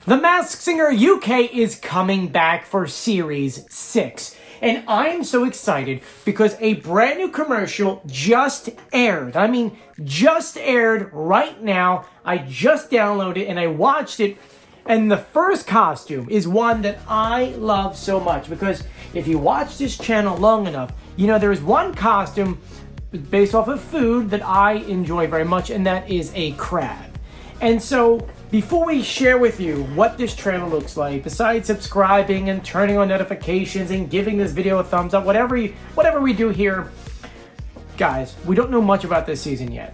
The Masked Singer UK is coming back for Series 6. And I'm so excited because a brand new commercial just aired. I mean, just aired right now. I just downloaded it and I watched it. And the first costume is one that I love so much because if you watch this channel long enough, you know there's one costume based off of food that I enjoy very much, and that is a crab. And so before we share with you what this trailer looks like, besides subscribing and turning on notifications and giving this video a thumbs up, whatever we do here, guys, we don't know much about this season yet.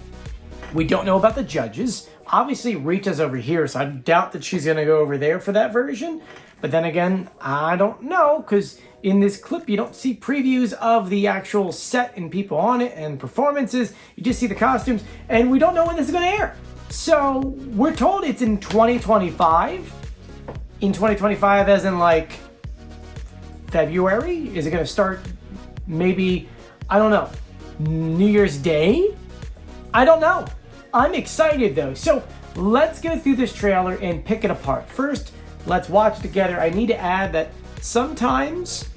We don't know about the judges. Obviously, Rita's over here, so I doubt that she's going to go over there for that version. But then again, I don't know, because in this clip, you don't see previews of the actual set and people on it and performances. You just see the costumes, and we don't know when this is going to air. So we're told it's in 2025. In 2025 as in like February? Is it going to start maybe, I don't know, New Year's Day? I don't know. I'm excited though. So let's go through this trailer and pick it apart. First, let's watch together. I need to add that sometimes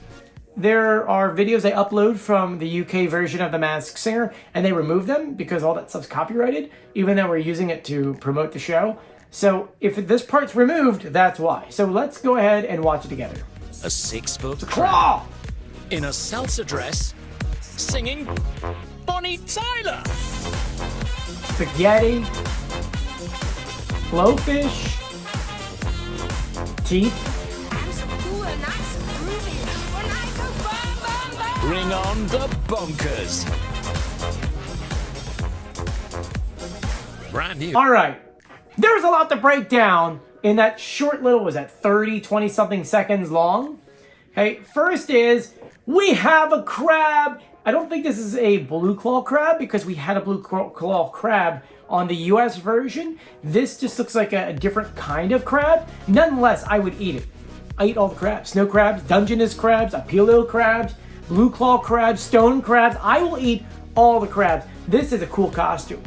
there are videos I upload from the UK version of The Masked Singer and they remove them because all that stuff's copyrighted, even though we're using it to promote the show. So if this part's removed, that's why. So let's go ahead and watch it together. A 6-foot Claw! in a salsa dress singing Bonnie Tyler. Spaghetti. Blowfish. Teeth. Bring on the bonkers. Brand new. All right. There's a lot to break down in that short little, was that 30, 20 something seconds long? Okay, first is we have a crab. I don't think this is a blue claw crab because we had a blue claw crab on the US version. This just looks like a different kind of crab. Nonetheless, I would eat it. I eat all the crabs. Snow crabs, Dungeness crabs, Apilo crabs, blue claw crabs, stone crabs. I will eat all the crabs. This is a cool costume,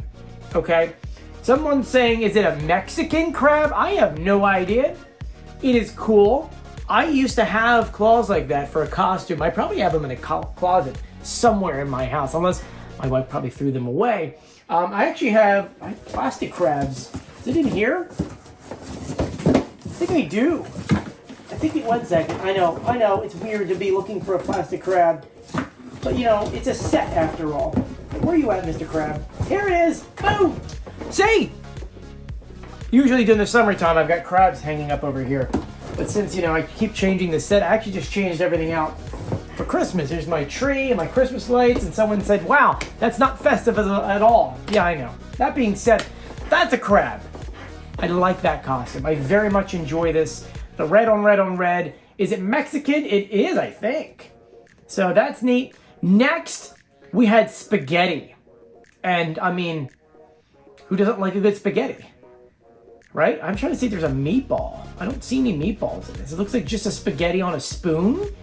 okay? Someone's saying, is it a Mexican crab? I have no idea. It is cool. I used to have claws like that for a costume. I probably have them in a closet somewhere in my house, unless my wife probably threw them away. I actually have plastic crabs. Is it in here? I think I do. I think it, 1 second. I know, it's weird to be looking for a plastic crab. But you know, it's a set after all. Where are you at, Mr. Crab? Here it is! Boom! See? Usually during the summertime, I've got crabs hanging up over here. But since, you know, I keep changing the set, I actually just changed everything out for Christmas. Here's my tree and my Christmas lights, and someone said, wow, that's not festive at all. Yeah, I know. That being said, that's a crab. I like that costume. I very much enjoy this. The red on red on red. Is it Mexican? It is, I think. So that's neat. Next, we had spaghetti. And, I mean, who doesn't like a good spaghetti? Right? I'm trying to see if there's a meatball. I don't see any meatballs in this. It looks like just a spaghetti on a spoon,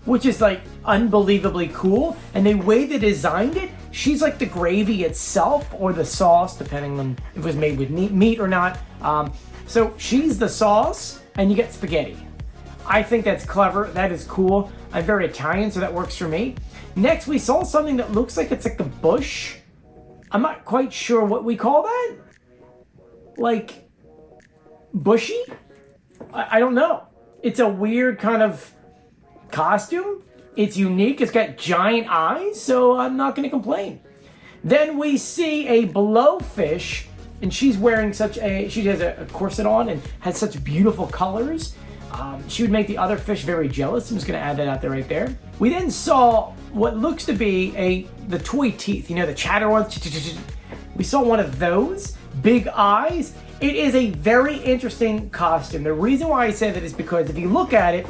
which is like unbelievably cool. And the way they designed it, she's like the gravy itself or the sauce, depending on if it was made with meat or not. So she's the sauce and you get spaghetti. I think that's clever. That is cool. I'm very Italian, so that works for me. Next, we saw something that looks like it's like a bush. I'm not quite sure what we call that. Like, bushy? I don't know. It's a weird kind of costume. It's unique. It's got giant eyes, so I'm not going to complain. Then we see a blowfish, and she's wearing she has a corset on and has such beautiful colors. She would make the other fish very jealous. I'm just going to add that out there right there. We then saw what looks to be the toy teeth, you know, the chatter ones. We saw one of those, big eyes. It is a very interesting costume. The reason why I say that is because if you look at it,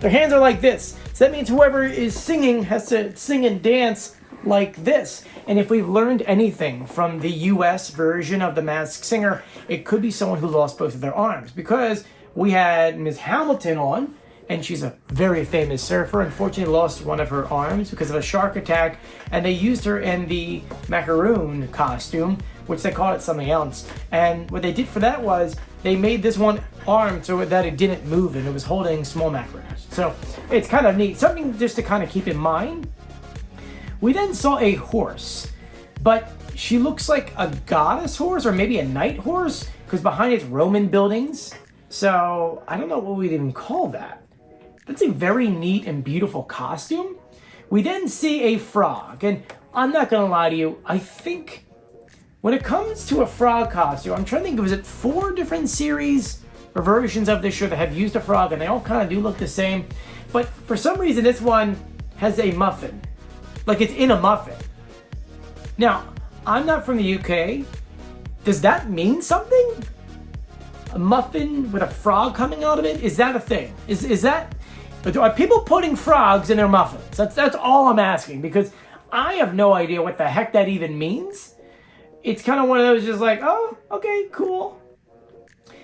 their hands are like this. So that means whoever is singing has to sing and dance like this. And if we've learned anything from the US version of The Masked Singer, it could be someone who lost both of their arms, because we had Ms. Hamilton on, and she's a very famous surfer. Unfortunately lost one of her arms because of a shark attack, and they used her in the macaroon costume, which they called it something else. And what they did for that was they made this one arm so that it didn't move and it was holding small macros. So it's kind of neat. Something just to kind of keep in mind. We then saw a horse, but she looks like a goddess horse or maybe a knight horse because behind it's Roman buildings. So I don't know what we'd even call that. That's a very neat and beautiful costume. We then see a frog, and I'm not gonna lie to you, I think when it comes to a frog costume, I'm trying to think, was it 4 different series or versions of this show that have used a frog, and they all kind of do look the same. But for some reason, this one has a muffin. Like it's in a muffin. Now, I'm not from the UK. Does that mean something? A muffin with a frog coming out of it? Is that a thing? Is that... Are people putting frogs in their muffins? That's all I'm asking, because I have no idea what the heck that even means. It's kind of one of those just like, oh, okay, cool.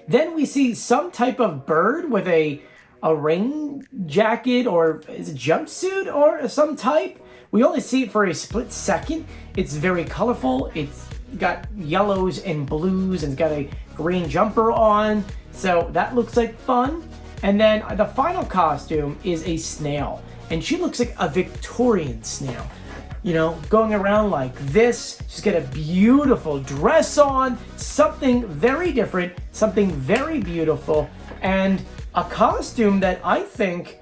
Then we see some type of bird with a rain jacket, or is it jumpsuit or some type. We only see it for a split second. It's very colorful. It's got yellows and blues and it's got a green jumper on. So that looks like fun. And then the final costume is a snail. And she looks like a Victorian snail. You know, going around like this. She's got a beautiful dress on, something very different, something very beautiful, and a costume that I think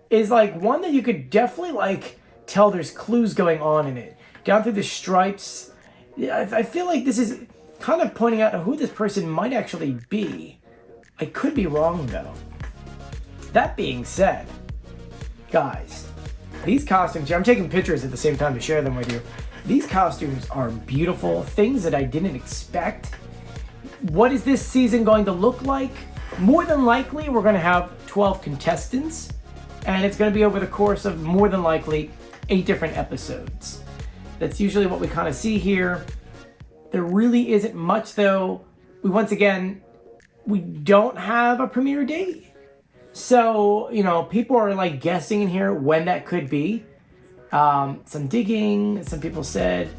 is like one that you could definitely like tell there's clues going on in it. Down through the stripes. I feel like this is kind of pointing out who this person might actually be. I could be wrong though. That being said, guys, these costumes here, I'm taking pictures at the same time to share them with you. These costumes are beautiful, things that I didn't expect. What is this season going to look like? More than likely, we're going to have 12 contestants, and it's going to be over the course of more than likely 8 different episodes. That's usually what we kind of see here. There really isn't much though. Once again, we don't have a premiere date. So, you know, people are like guessing in here when that could be. Some digging, some people said,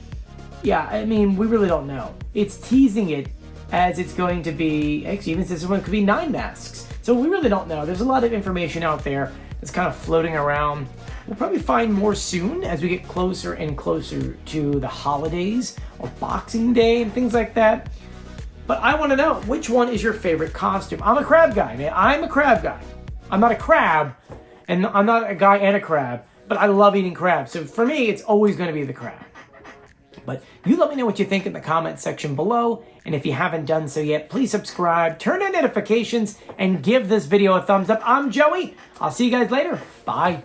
yeah, I mean, we really don't know. It's teasing it as it's going to be, actually even this one could be 9 masks. So we really don't know. There's a lot of information out there that's kind of floating around. We'll probably find more soon as we get closer and closer to the holidays or Boxing Day and things like that. But I want to know, which one is your favorite costume? I'm a crab guy, man. I'm a crab guy. I'm not a crab, and I'm not a guy and a crab, but I love eating crab. So for me, it's always going to be the crab. But you let me know what you think in the comment section below. And if you haven't done so yet, please subscribe, turn on notifications, and give this video a thumbs up. I'm Joey. I'll see you guys later. Bye.